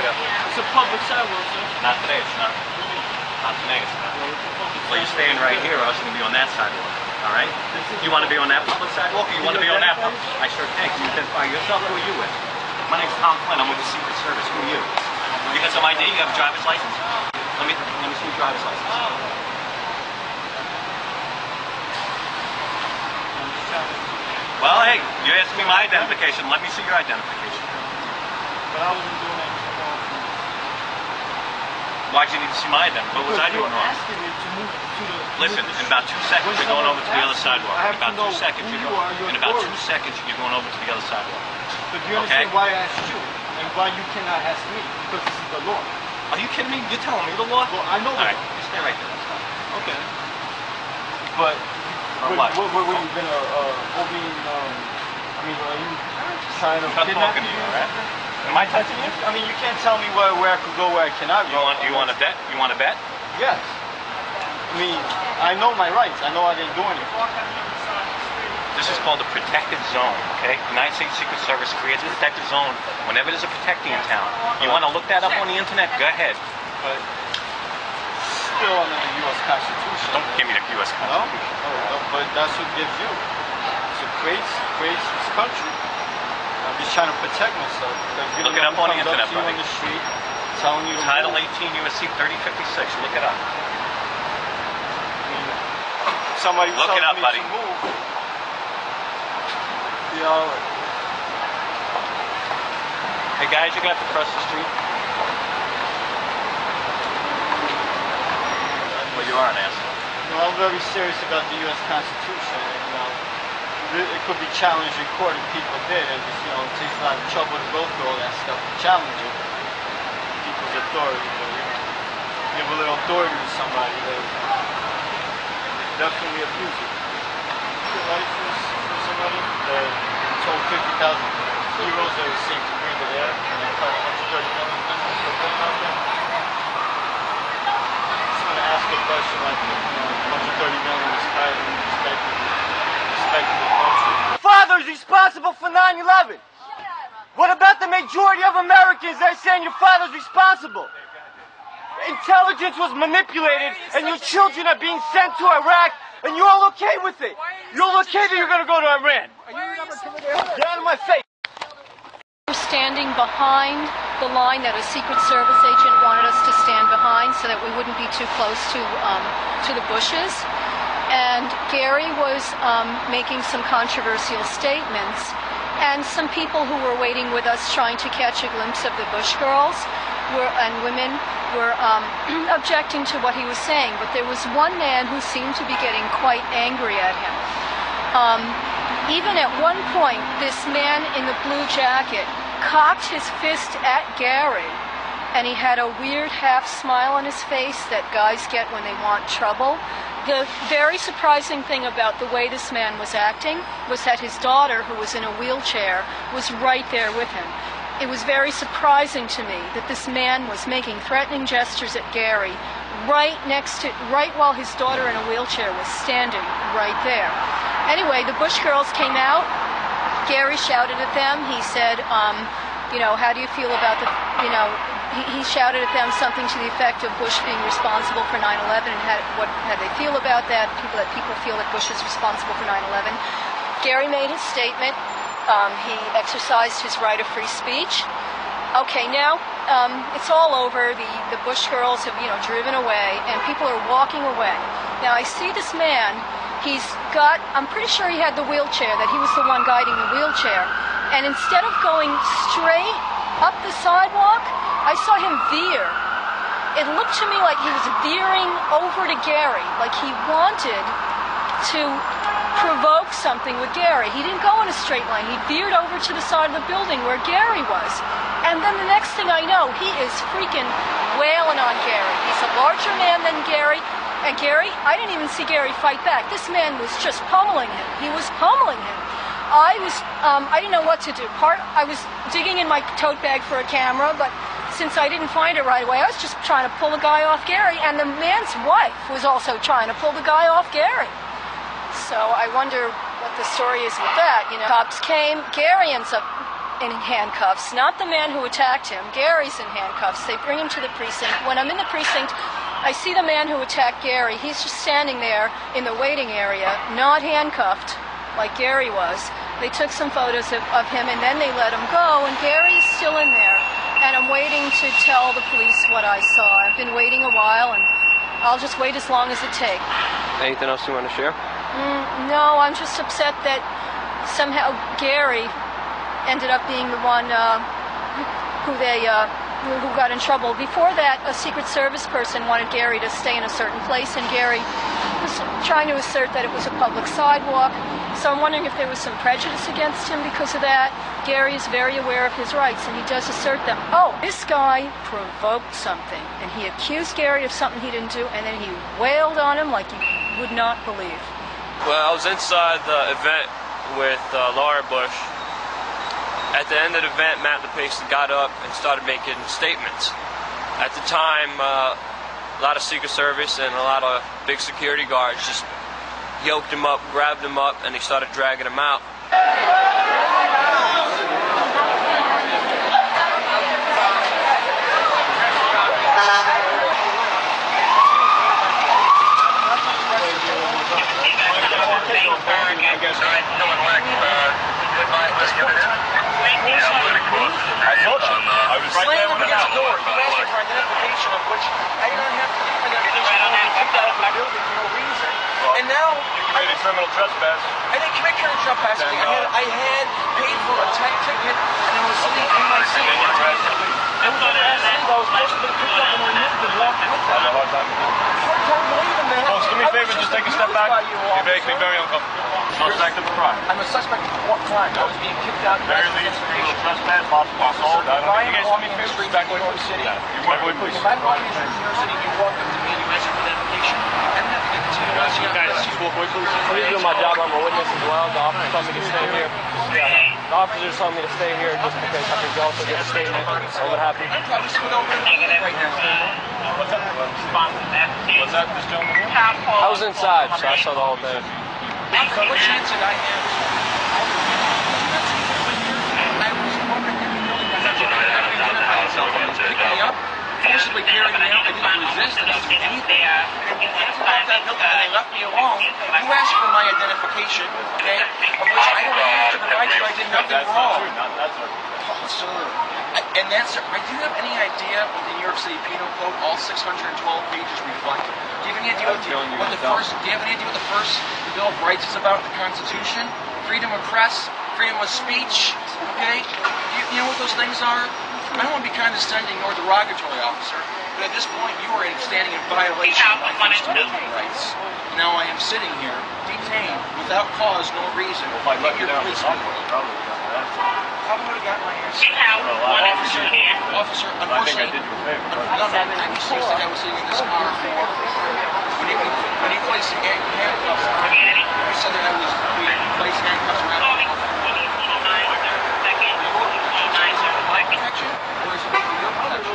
it up. It's a public sidewalk, sir. Not today, it's not. Not today, it's not. Well, you're staying right here, or else you're going to be on that sidewalk. All right? You want to be on that public sidewalk, or you want to be on that public? I sure can. Can you identify yourself? Who are you with? My name's Tom Flynn. I'm with the Secret Service. Who are you? You got some ID? You have a driver's license? Let me see your driver's license. Well, hey, you asked me my identification. Let me see your identification. But I wasn't doing anything wrong. Why'd you need to see my identification? What was I doing wrong? Asking me to move to the... Listen, in about 2 seconds, you're going over to the other sidewalk. In about 2 seconds, you're going over to the other sidewalk. But do you understand why I asked you? And why you cannot ask me? Because this is the law. Are you kidding me? You're telling me the law? Well, I know the law. All right, you stay right there. That's fine. Okay. But... What were you gonna, are you trying to I'm kidnap talking me? to you, all right? Am I touching you? I mean, you can't tell me where I could go, where I cannot go. You want to bet? You want to bet? Yes. I mean, I know my rights. I know I didn't do anything. This is called a protected zone, okay? United States Secret Service creates a protected zone whenever there's a protectee in town. You want to look that up on the internet? Go ahead. But still under the U.S. Constitution. Don't give me the U.S. Constitution. No, but that's what gives you. So creates this country. I'm just trying to protect myself. Because look it up on the internet, buddy. On the street, telling you to Title move. 18 U.S.C. 3056. Look it up. Somebody look it up, me buddy. To move. Yeah, all right. Hey guys, you got to cross the street. Well, you are an asshole. Well, I'm very serious about the U.S. Constitution, and it could be challenged in court if people did. It just, it takes a lot of trouble to go through all that stuff to challenge it. People's authority, but give a little authority to somebody, they definitely abuse it. Your license for somebody that told 50,000 heroes that it was safe to breathe the air, and they caught 130 million business for putting out there. Just want to ask a question like, 130 million is higher than expected the country. Father's responsible for 9/11. What about the majority of Americans that are saying your father's responsible? Intelligence was manipulated, and your children are being sent to Iraq, and you're all okay with it. You're all okay that you're going to go to Iran. Get out of my face. Standing behind the line that a Secret Service agent wanted us to stand behind so that we wouldn't be too close to the bushes. And Gary was making some controversial statements, and some people who were waiting with us trying to catch a glimpse of the Bush girls and women were objecting to what he was saying. But there was one man who seemed to be getting quite angry at him. Even at one point, this man in the blue jacket cocked his fist at Gary, and he had a weird half smile on his face that guys get when they want trouble. The very surprising thing about the way this man was acting was that his daughter, who was in a wheelchair, was right there with him. It was very surprising to me that this man was making threatening gestures at Gary right while his daughter in a wheelchair was standing right there. Anyway, the Bush girls came out. Gary shouted at them. He said, how do you feel about the, he shouted at them something to the effect of Bush being responsible for 9/11 and how they feel about that, that people feel that Bush is responsible for 9/11. Gary made his statement. He exercised his right of free speech. Okay, now it's all over. The Bush girls have, driven away, and people are walking away. Now I see this man. I'm pretty sure he had the wheelchair, that he was the one guiding the wheelchair. And instead of going straight up the sidewalk, I saw him veer. It looked to me like he was veering over to Gary, like he wanted to provoke something with Gary. He didn't go in a straight line. He veered over to the side of the building where Gary was. And then the next thing I know, he is freaking wailing on Gary. He's a larger man than Gary. And Gary, I didn't even see Gary fight back. This man was just pummeling him. He was pummeling him. I didn't know what to do. I was digging in my tote bag for a camera, but since I didn't find it right away, I was just trying to pull the guy off Gary, and the man's wife was also trying to pull the guy off Gary. So I wonder what the story is with that. Cops came. Gary ends up in handcuffs, not the man who attacked him. Gary's in handcuffs. They bring him to the precinct. When I'm in the precinct, I see the man who attacked Gary. He's just standing there in the waiting area, not handcuffed like Gary was. They took some photos of him, and then they let him go, and Gary's still in there. And I'm waiting to tell the police what I saw. I've been waiting a while, and I'll just wait as long as it takes. Anything else you want to share? No, I'm just upset that somehow Gary ended up being the one who got in trouble. Before that, a Secret Service person wanted Gary to stay in a certain place, and Gary was trying to assert that it was a public sidewalk. So I'm wondering if there was some prejudice against him because of that. Gary is very aware of his rights, and he does assert them. Oh, this guy provoked something, and he accused Gary of something he didn't do, and then he wailed on him like you would not believe. Well, I was inside the event with Laura Bush. At the end of the event, Matt LePace got up and started making statements. At the time, a lot of Secret Service and a lot of big security guards just yoked him up, grabbed him up, and they started dragging him out. I told you. I was right there when against the door. You asked me for identification, of which I did not have to give identification. I was kicked out of the building for no reason. And now you committed criminal trespass. I didn't commit criminal trespass. I had paid for a ticket, and I was sitting in my seat. I was supposed to be picked up and removed and walked with them. I had a hard time believing that. Folks, do me a favor, just take a step back. You're making me very uncomfortable. Suspect of a crime. I'm a suspect of what crime? I was being kicked out. Very least criminal trespass, possible assault. I don't think you guys do me a favor, just back away, please. You back away, please. If I'm walking through New York City, you walk up to me and you ask for identification. I don't have to give it to you. You guys, just walk away, please. I'm doing my job. I'm a witness as well. The officer told me to stay here. The officers told me to stay here just because I could also get a statement on what happened. I'm probably screwed over right now. What's that? What's that, this gentleman here? I was inside, so I saw the whole thing. So what chance did I have? I was walking in the building. I picked me up, forcibly carried me out. I didn't resist. I didn't do anything. And after that building, and they left me alone. You asked for my identification, okay, of which I don't have to provide you. I did nothing wrong. And that's, do you have any idea what the New York City Penal Code, all 612 pages reflect? Do you have any idea what the first Bill of Rights is about, the Constitution? Freedom of press, freedom of speech, okay? You know what those things are? I don't want to be condescending or derogatory, officer, but at this point you are standing in violation of my First Amendment rights. Now I am sitting here, detained, without cause, no reason. Well, if I let you down, probably would have gotten my ass. Officer, unfortunately, I think I did you a favor. I was sitting in this car when he placed the handcuffs on me. He said that I was being placed handcuffs around me. Protection, or is it for your protection?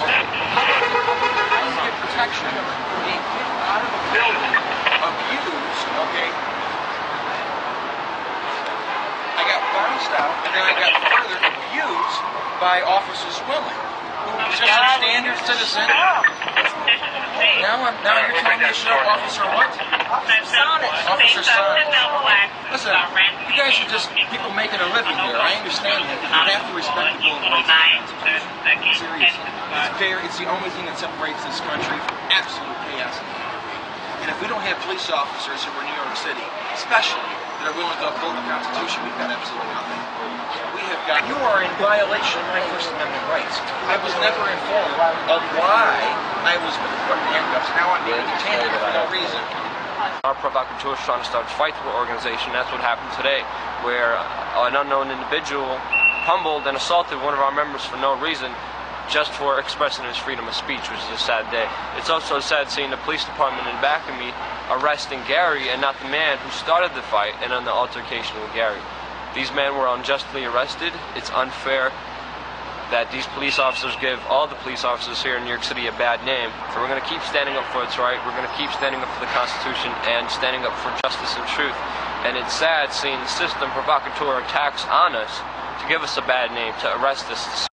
Okay. I didn't get protection for being kicked out of a building, abused, okay? I got bounced out, and then I got further abused by Officer Swilling, who was just a standard citizen. Now you're telling me to shut up, Officer what? Officer Sonic. Listen, you guys are just people making a living here. I understand that. You have to respect the Bill of Rights and the Constitution. Seriously. It's the only thing that separates this country from absolute chaos. And if we don't have police officers who are in New York City, especially, that are willing to uphold the Constitution, we've got absolutely nothing. You are in violation of my First Amendment rights. I was never informed of why I was put in handcuffs. Now I'm being detained for no reason. Our Provocateur is trying to start a fight through organization. That's what happened today, where an unknown individual pummeled and assaulted one of our members for no reason, just for expressing his freedom of speech, which is a sad day. It's also sad seeing the police department in back of me arresting Gary and not the man who started the fight and on the altercation with Gary. These men were unjustly arrested. It's unfair that these police officers give all the police officers here in New York City a bad name. So we're going to keep standing up for what's right. We're going to keep standing up for the Constitution and standing up for justice and truth. And it's sad seeing the system Provocateur attacks on us to give us a bad name, to arrest us.